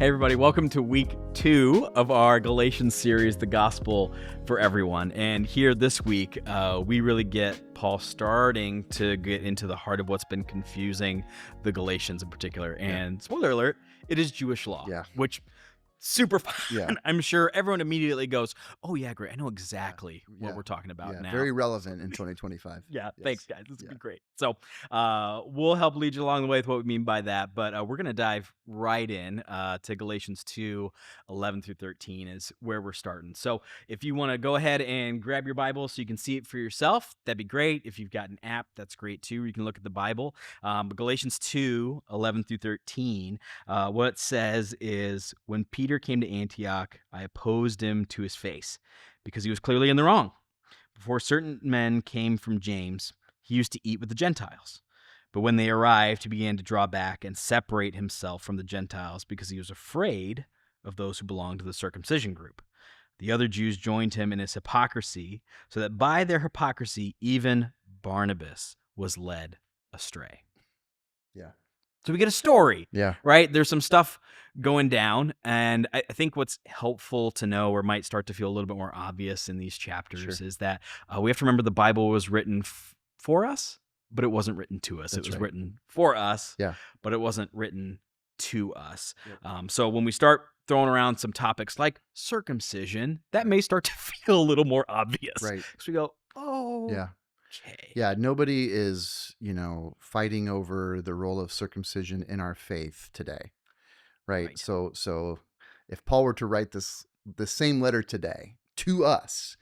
Hey everybody, welcome to week 2 of our Galatians series, The Gospel for Everyone. And here this week, we really get Paul starting to get into the heart of what's been confusing the Galatians in particular. And spoiler alert, it is Jewish law, which super fun. Yeah. I'm sure everyone immediately goes, oh yeah, great. I know exactly what we're talking about now. Very relevant in 2025. Yeah, Yes. thanks, guys. This will be great. So we'll help lead you along the way with what we mean by that. But we're going to dive right in to Galatians 2, 11 through 13 is where we're starting. So if you want to go ahead and grab your Bible so you can see it for yourself, that'd be great. If you've got an app, that's great too. You can look at the Bible. But Galatians 2, 11 through 13, what it says is, when Peter came to Antioch, I opposed him to his face because he was clearly in the wrong. Before certain men came from James, he used to eat with the Gentiles. But when they arrived, he began to draw back and separate himself from the Gentiles because he was afraid of those who belonged to the circumcision group. The other Jews joined him in his hypocrisy, so that by their hypocrisy, even Barnabas was led astray. Yeah. So we get a story, Yeah. right? There's some stuff going down, and I think what's helpful to know, or might start to feel a little bit more obvious in these chapters, is that we have to remember the Bible was written for us, but it wasn't written to us. That's it was right. written for us, but it wasn't written to us. So when we start throwing around some topics like circumcision, that may start to feel a little more obvious. Right. Because we go, oh, Yeah. okay. Yeah. Nobody is, fighting over the role of circumcision in our faith today. Right. So if Paul were to write the same letter today to us,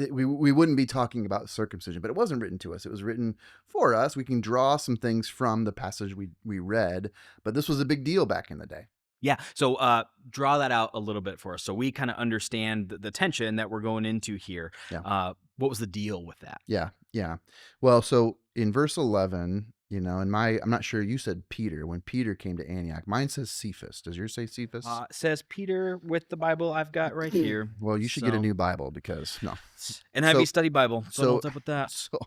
we wouldn't be talking about circumcision, but it wasn't written to us. It was written for us. We can draw some things from the passage we read, but this was a big deal back in the day. Yeah. So draw that out a little bit for us so we kind of understand the tension that we're going into here. Yeah. What was the deal with that? Yeah. Yeah. Well, so in verse 11, I'm not sure, you said Peter, when Peter came to Antioch. Mine says Cephas. Does yours say Cephas? Says Peter with the Bible I've got right here. Well, you should get a new Bible because NIV study Bible. So what's up with that? So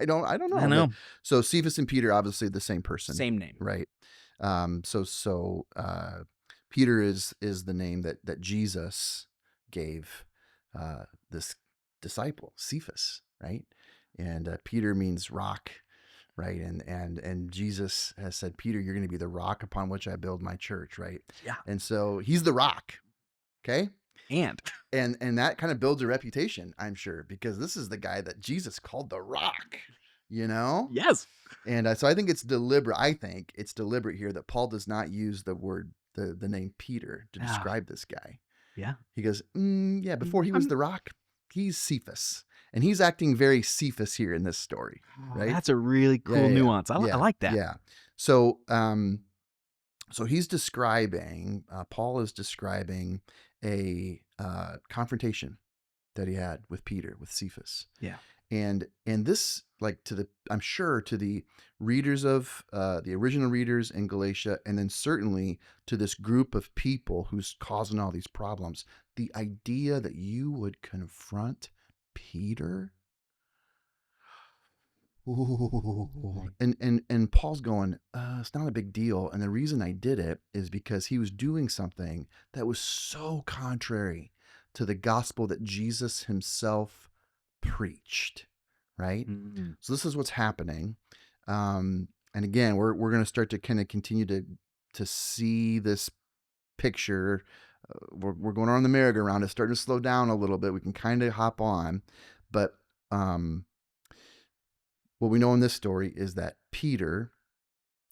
I don't know. I know. So Cephas and Peter, obviously the same person. Same name. Right. Peter is the name that Jesus gave this disciple, Cephas, right? And Peter means rock, right? And Jesus has said, Peter, you're going to be the rock upon which I build my church, right? Yeah. And so he's the rock, okay? And that kind of builds a reputation, I'm sure, because this is the guy that Jesus called the rock, Yes. And so I think it's deliberate. I think it's deliberate here that Paul does not use the word, the name Peter to describe this guy. Yeah. He goes, before he was the rock, he's Cephas. And he's acting very Cephas here in this story, right? That's a really cool nuance. I like that. Yeah. So, so he's describing, Paul is describing a confrontation that he had with Peter, with Cephas. Yeah. And this, I'm sure to the readers of the original readers in Galatia, and then certainly to this group of people who's causing all these problems, the idea that you would confront Peter. Ooh. And Paul's going, it's not a big deal. And the reason I did it is because he was doing something that was so contrary to the gospel that Jesus himself preached, right? Mm-hmm. So this is what's happening. And again, we're going to start to kind of continue to see this picture. We're going on the merry-go-round. It's starting to slow down a little bit. We can kind of hop on. But what we know in this story is that Peter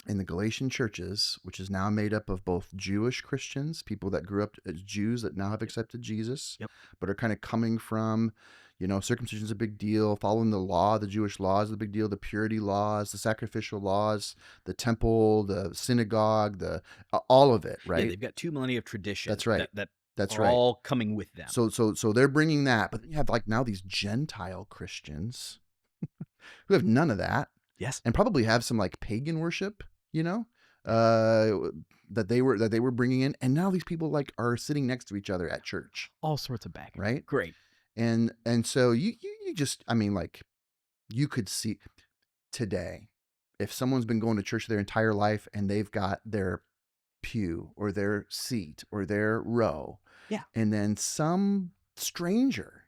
in the Galatian churches, which is now made up of both Jewish Christians, people that grew up as Jews that now have accepted Jesus, but are kind of coming from, circumcision is a big deal, following the law, the Jewish laws is a big deal, the purity laws, the sacrificial laws, the temple, the synagogue, all of it, right? Yeah, they've got 2 millennia of tradition. That's right. That's right. All coming with them. So they're bringing that, but then you have now these Gentile Christians who have none of that. Yes. And probably have some pagan worship, that they were bringing in, and now these people are sitting next to each other at church. All sorts of baggage. Right? Great. And so you just, you could see today, if someone's been going to church their entire life and they've got their pew or their seat or their row. Yeah. And then some stranger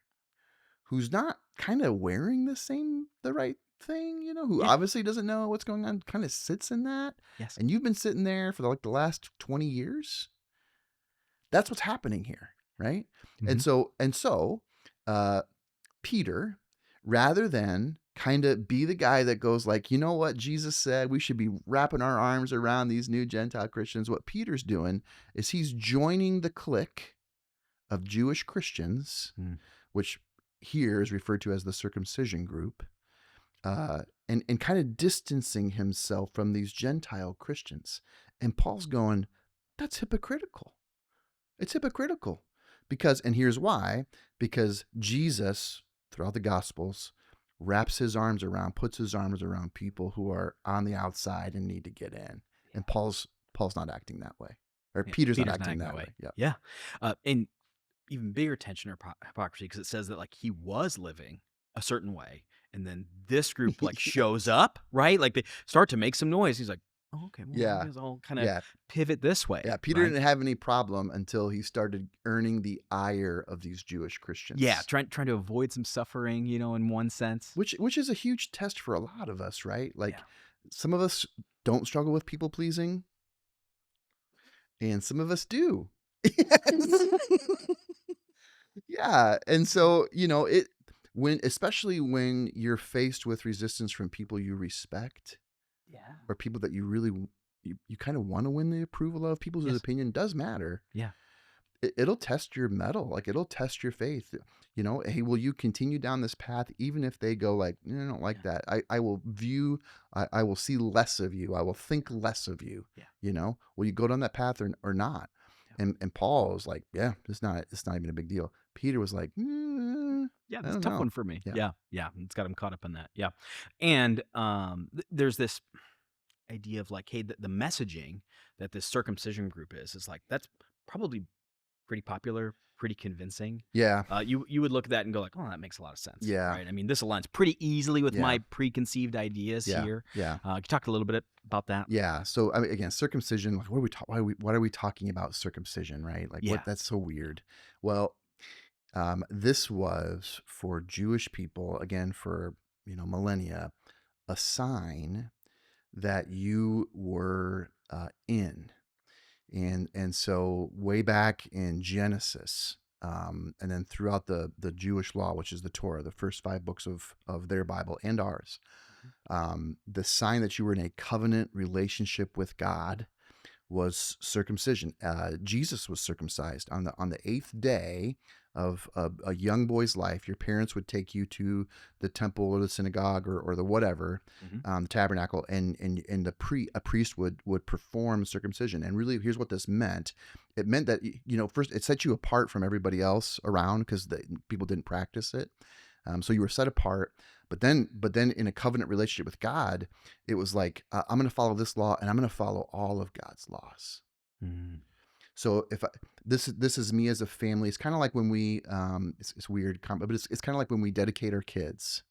who's not kind of wearing the right thing, who Yeah. obviously doesn't know what's going on, kind of sits in that. Yes. And you've been sitting there for like the last 20 years. That's what's happening here, right? Mhm. And so uh Peter, rather than kind of be the guy that goes like, you know what Jesus said, we should be wrapping our arms around these new Gentile Christians. What Peter's doing is he's joining the clique of Jewish Christians, Mm. which here is referred to as the circumcision group, and kind of distancing himself from these Gentile Christians. And Paul's going, that's hypocritical. It's hypocritical and here's why, because Jesus, throughout the Gospels, puts his arms around people who are on the outside and need to get in. And Paul's not acting that way, or Yeah. Peter's not Peter's not acting acting that that way. way. Yeah. Yeah. And even bigger tension or hypocrisy because it says that like he was living a certain way, and then this group like Yeah. shows up, right? Like they start to make some noise. He's like, oh, okay, well, I Yeah. guess I'll kind of Yeah. pivot this Yeah. way, Peter right? didn't have any problem until he started earning the ire of these Jewish Yeah, Christians. trying to avoid some suffering, in one sense. Which is a huge test for a lot of us, right? Like Yeah. some of us don't struggle with people pleasing, and some of us do. Yeah. And so, especially when you're faced with resistance from people you respect Yeah. or people that you really, you kind of want to win the approval of, people whose Yes. opinion does matter, Yeah. it'll test your mettle. Like it'll test your faith. Hey, will you continue down this path even if they go like, I don't like Yeah. that. I will see less of you. I will think less of you. Yeah. Will you go down that path or not? Yeah. And Paul was like, yeah, it's not even a big deal. Peter was like, Yeah, I that's a don't tough know. one for me. Yeah. Yeah. Yeah. It's got him caught up in that. Yeah. And there's this idea of like, hey, the messaging that this circumcision group is like, that's probably pretty popular, pretty convincing. Yeah. You would look at that and go like, oh, that makes a lot of sense. Yeah. Right. I mean, this aligns pretty easily with Yeah. my preconceived ideas Yeah. here. Yeah. Can you talk a little bit about that? Yeah. So I mean, again, circumcision. Like, what are we talking about circumcision? Right? Like, Yeah. That's so weird. Well, this was for Jewish people, again, for millennia, a sign that you were in, and so way back in Genesis, and then throughout the Jewish law, which is the Torah, the first 5 books of their Bible and ours, the sign that you were in a covenant relationship with God was circumcision. Jesus was circumcised on the 8th day of a young boy's life. Your parents would take you to the temple or the synagogue or the whatever, the tabernacle, and a priest would perform circumcision. And really, here's what this meant. It meant that first it set you apart from everybody else around because people didn't practice it. So you were set apart. But then in a covenant relationship with God, it was like, I'm going to follow this law and I'm going to follow all of God's laws. Mm. So if this is me as a family, it's kind of like when we, it's weird, but it's kind of like when we dedicate our kids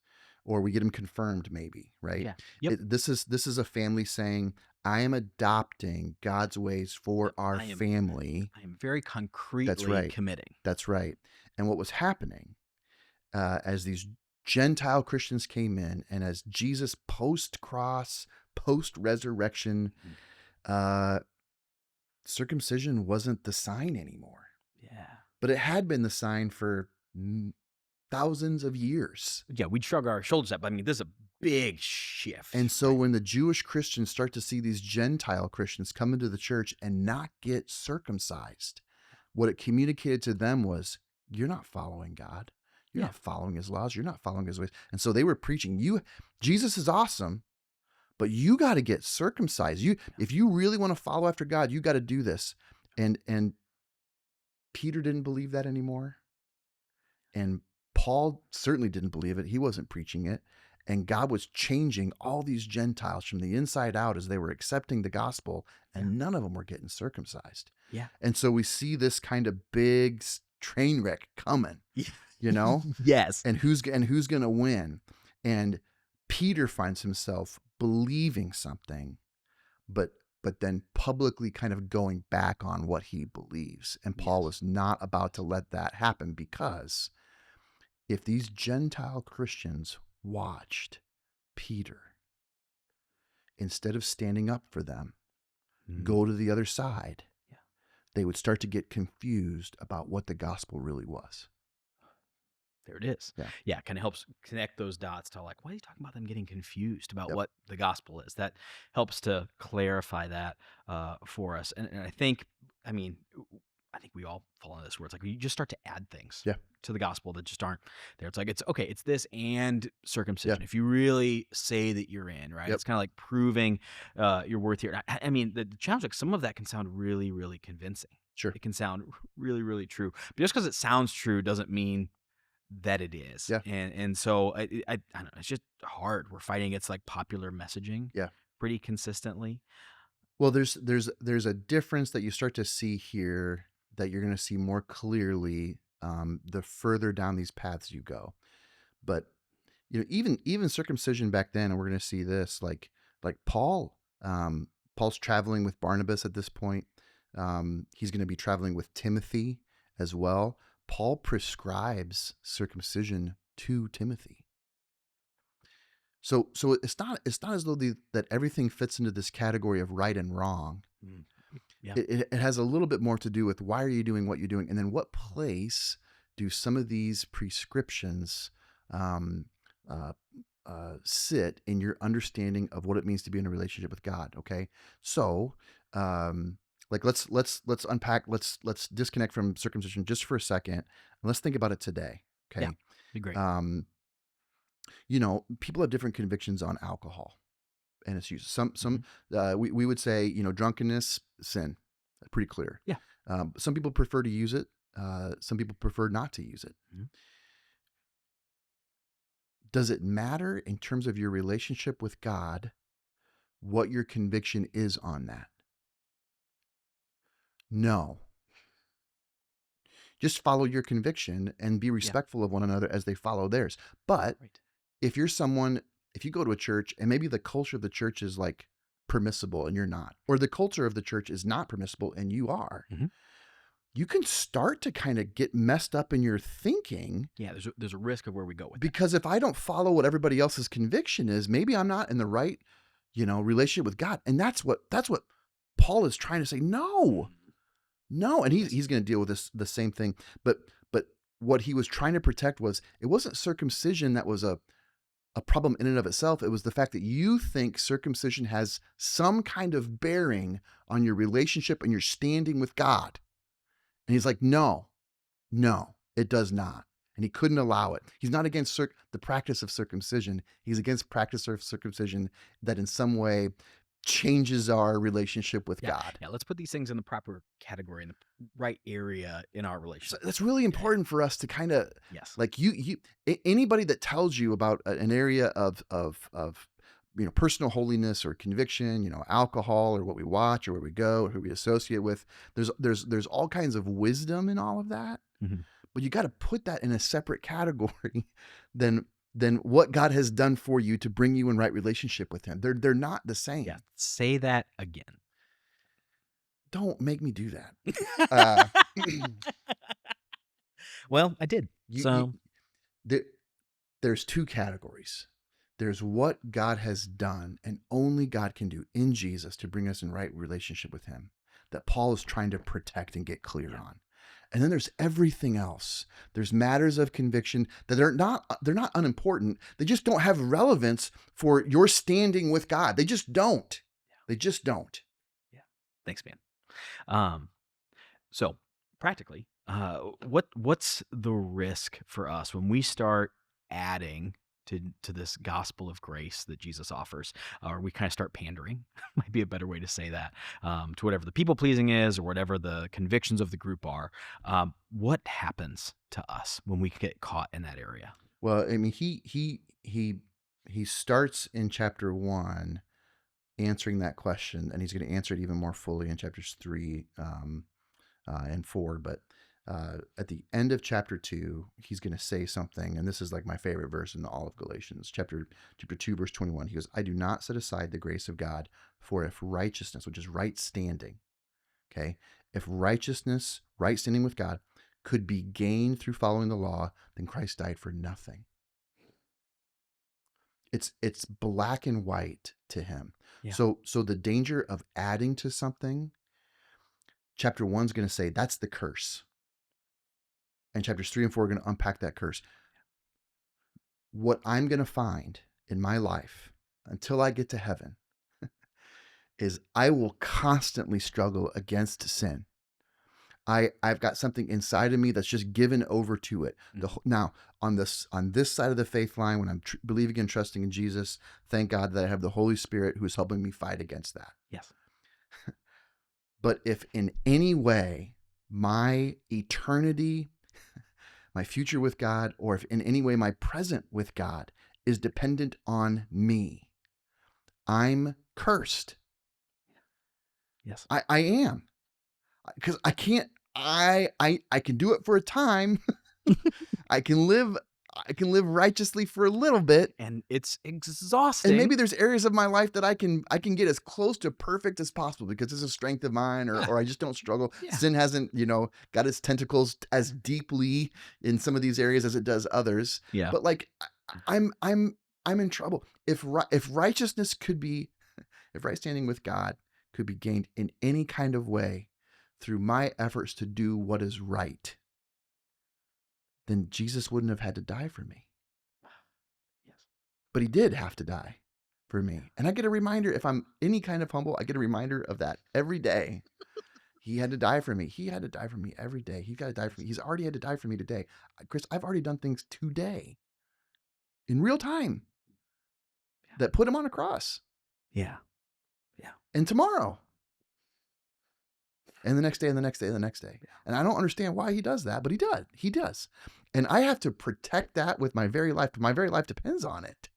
or we get them confirmed maybe, right? Yeah. Yep. This is a family saying, I am adopting God's ways for our family. I am very concretely That's right. committing. That's right. And what was happening as these Gentile Christians came in, and as Jesus post-cross, post-resurrection, circumcision wasn't the sign anymore. Yeah. But it had been the sign for thousands of years. Yeah, we'd shrug our shoulders at, but I mean, this is a big shift. And so when the Jewish Christians start to see these Gentile Christians come into the church and not get circumcised, what it communicated to them was, you're not following God. You're not following his laws. You're not following his ways. And so they were preaching, Jesus is awesome, but you got to get circumcised. If you really want to follow after God, you got to do this. And Peter didn't believe that anymore. And Paul certainly didn't believe it. He wasn't preaching it. And God was changing all these Gentiles from the inside out as they were accepting the gospel, and none of them were getting circumcised. Yeah. And so we see this kind of big train wreck coming. Yes. And who's going to win? And Peter finds himself believing something, but but then publicly kind of going back on what he believes. And Paul Yes. was not about to let that happen, because if these Gentile Christians watched Peter, instead of standing up for them, Mhm. go to the other side, Yeah. they would start to get confused about what the gospel really was. There it is. Yeah. Yeah, kinda helps connect those dots to, like, why are you talking about them getting confused about Yep. what the gospel is? That helps to clarify that, for us, and I think, I mean, I think we all fall into this where it's like you just start to add things Yeah. to the gospel that just aren't there. It's like, it's okay, it's this and Yeah. circumcision. If you really say that you're in, right? Yep. It's kinda like proving, your worth here. I mean, the challenge, like, some of that can sound really, really convincing. Sure. It can sound really, really true. But just because it sounds true doesn't mean that it is. Yeah. And so I don't know, it's just hard. We're fighting against, like, popular messaging Yeah. pretty consistently. Well, there's a difference that you start to see here that you're going to see more clearly the further down these paths you go. But even circumcision back then, and we're going to see this, like Paul's traveling with Barnabas at this point. He's going to be traveling with Timothy as well. Paul prescribes circumcision to Timothy. So it's not as though that everything fits into this category of right and wrong. Mm. Yeah. It has a little bit more to do with why are you doing what you're doing, and then what place do some of these prescriptions um, uh, sit in your understanding of what it means to be in a relationship with God. Okay, so like let's unpack. Let's disconnect from circumcision just for a second, and let's think about it today. Yeah. Okay, Be great. um, people have different convictions on alcohol and its use. Mhm. We would say, drunkenness, sin, pretty clear. Yeah. Some people prefer to use it. Some people prefer not to use it. Mhm. Does it matter in terms of your relationship with God what your conviction is on that? No. Just follow your conviction and be Yeah. respectful of one another as they follow theirs. But Right. if you go to a church and maybe the culture of the church is like permissible and you're not, or the culture of the church is not permissible and you are, Mhm. you can start to kind of get messed up in your thinking, Yeah, there's a risk of where we go with that. because if I don't follow what everybody else's conviction is, maybe I'm not in the right, relationship with God. And that's what Paul is trying to say. No, Mhm. no. And he's Yes. he's going to deal with the same thing. But what he was trying to protect was, it wasn't circumcision that was a problem in and of itself. It was the fact that you think circumcision has some kind of bearing on your relationship and your standing with God. And he's like, no, no, it does not. And he couldn't allow it. He's not against the practice of circumcision. He's against practice of circumcision that in some way changes our relationship with Yeah. God. Yeah, let's put these things in the proper category, in the right area in our So relationship. that's really Yeah, yeah. important for us to kind of, Yes. like, anybody that tells you about an area of personal holiness or conviction, alcohol or what we watch or where we go or who we associate with. There's all kinds of wisdom in all of that, Mhm. but you got to put that in a separate category than what God has done for you to bring you in right relationship with Him. They're not the Yeah, same. say that again. Don't make me do that. Uh, Well, I did. you So, there, there's two categories. There's what God has done and only God can do in Jesus to bring us in right relationship with Him, that Paul is trying to protect and get clear yeah. on. And then there's everything else. There's matters of conviction that they're not unimportant. They just don't have relevance for your standing with God. They just don't. They just don't. Yeah. Thanks, man. Um, so practically, what's the risk for us when we start adding to this gospel of grace that Jesus offers, or we kind of start pandering? Might be a better way to say that, to whatever the people pleasing is, or whatever the convictions of the group are. What happens to us when we get caught in that area? Well, I mean, he starts in chapter 1 answering that question, and he's going to answer it even more fully in chapters 3 and 4. But at the end of chapter 2, he's going to say something, and this is like my favorite verse in all of Galatians, chapter 2, verse 21. He goes, I do not set aside the grace of God, for if righteousness, which is right standing, okay, if righteousness, right standing with God, could be gained through following the law, then Christ died for nothing. It's black and white to him. Yeah. So the danger of adding to something, chapter 1 is going to say that's the curse. And chapters 3 and 4 are going to unpack that curse. What I'm going to find in my life until I get to heaven is I will constantly struggle against sin. I've got something inside of me that's just given over to it. Now, on this side of the faith line, when I'm believing and trusting in Jesus, thank God that I have the Holy Spirit who is helping me fight against that. Yes. But if in any way my eternity, my future with God, or if in any way my present with God is dependent on me, I'm cursed. Yes. I am. Because I can't, I can do it for a time. I can live righteously for a little bit. And it's exhausting. And maybe there's areas of my life that I can get as close to perfect as possible because it's a strength of mine, or I just don't struggle. Yeah. Sin hasn't, got its tentacles as deeply in some of these areas as it does others. Yeah. But like I'm in trouble. If righteousness could be, if right standing with God could be gained in any kind of way through my efforts to do what is right, then Jesus wouldn't have had to die for me. Yes. But he did have to die for me. And I get a reminder, if I'm any kind of humble, I get a reminder of that every day. He had to die for me. He had to die for me every day. He's got to die for me. He's already had to die for me today. Chris, I've already done things today in real time that put him on a cross. Yeah. Yeah. And tomorrow. And the next day, and the next day, and the next day. Yeah. And I don't understand why he does that, but he does. He does. And I have to protect that with my very life. My very life depends on it.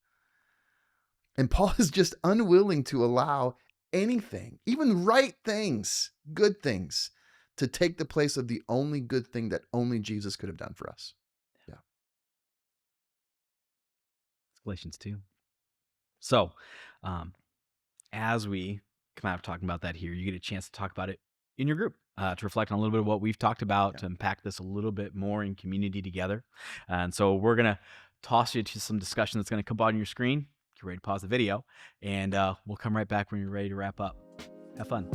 And Paul is just unwilling to allow anything, even right things, good things, to take the place of the only good thing that only Jesus could have done for us. Yeah. Galatians 2. So, as we come out of talking about that here, you get a chance to talk about it in your group, to reflect on a little bit of what we've talked about, to unpack this a little bit more in community together. And so we're going to toss you to some discussion that's going to come on your screen. Get ready to pause the video, and we'll come right back when you're ready to wrap up. Have fun.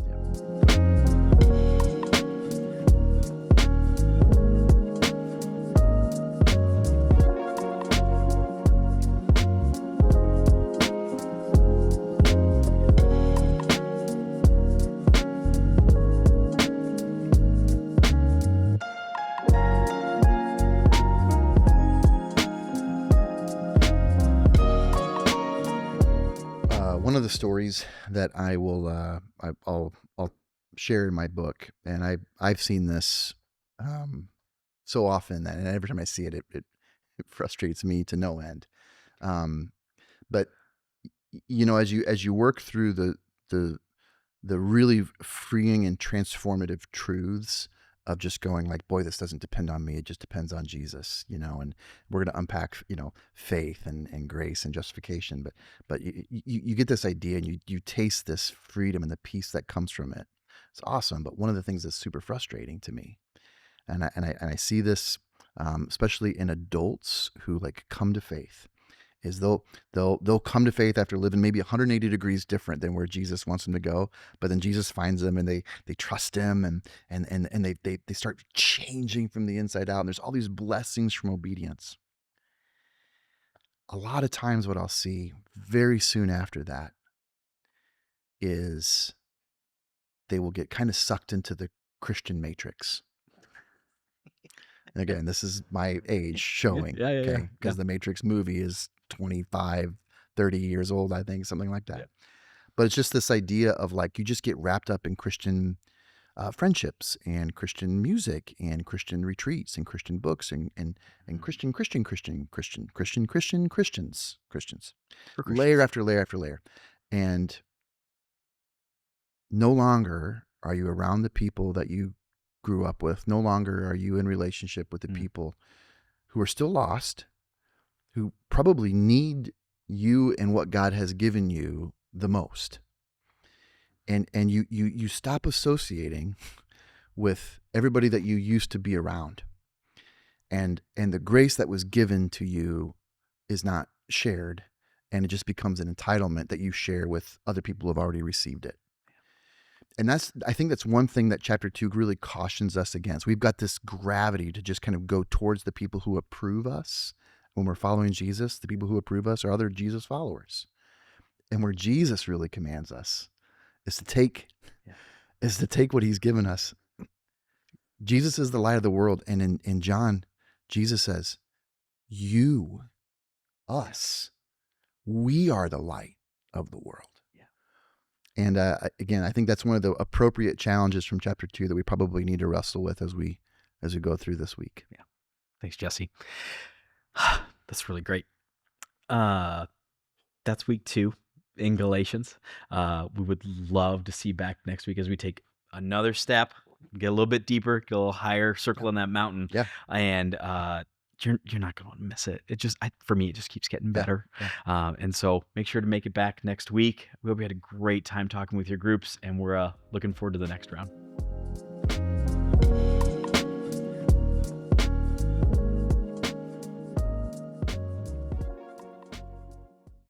One of the stories that I will I'll share in my book, and I've seen this so often that, and every time I see it, it frustrates me to no end. But as you work through the really freeing and transformative truths of just going like, boy, this doesn't depend on me. It just depends on Jesus, and we're going to unpack, faith and grace and justification. But you get this idea, and you taste this freedom and the peace that comes from it. It's awesome. But one of the things that's super frustrating to me, and I see this, especially in adults who like come to faith, is they'll come to faith after living maybe 180 degrees different than where Jesus wants them to go. But then Jesus finds them, and they trust him, and they start changing from the inside out. And there's all these blessings from obedience. A lot of times what I'll see very soon after that is they will get kind of sucked into the Christian matrix. And again, this is my age showing, because the Matrix movie is 25, 30 years old, I think, something like that. Yeah. But it's just this idea of like, you just get wrapped up in Christian friendships and Christian music and Christian retreats and Christian books and Christians, layer after layer after layer. And no longer are you around the people that you grew up with. No longer are you in relationship with the people who are still lost, who probably need you and what God has given you the most. And you stop associating with everybody that you used to be around. And the grace that was given to you is not shared, and it just becomes an entitlement that you share with other people who have already received it. And I think that's one thing that chapter 2 really cautions us against. We've got this gravity to just kind of go towards the people who approve us when we're following Jesus. The people who approve us are other Jesus followers. And where Jesus really commands us is to take what he's given us. Jesus is the light of the world. And in John, Jesus says, you, us, we are the light of the world. And again, I think that's one of the appropriate challenges from chapter 2 that we probably need to wrestle with as we go through this week. Yeah. Thanks, Jesse. That's really great. That's week 2 in Galatians. We would love to see you back next week as we take another step, get a little bit deeper, get a little higher, circle on that mountain. Yeah. And you're not going to miss it. It just, for me, it just keeps getting better. Yeah. And so make sure to make it back next week. We hope you had a great time talking with your groups, and we're looking forward to the next round.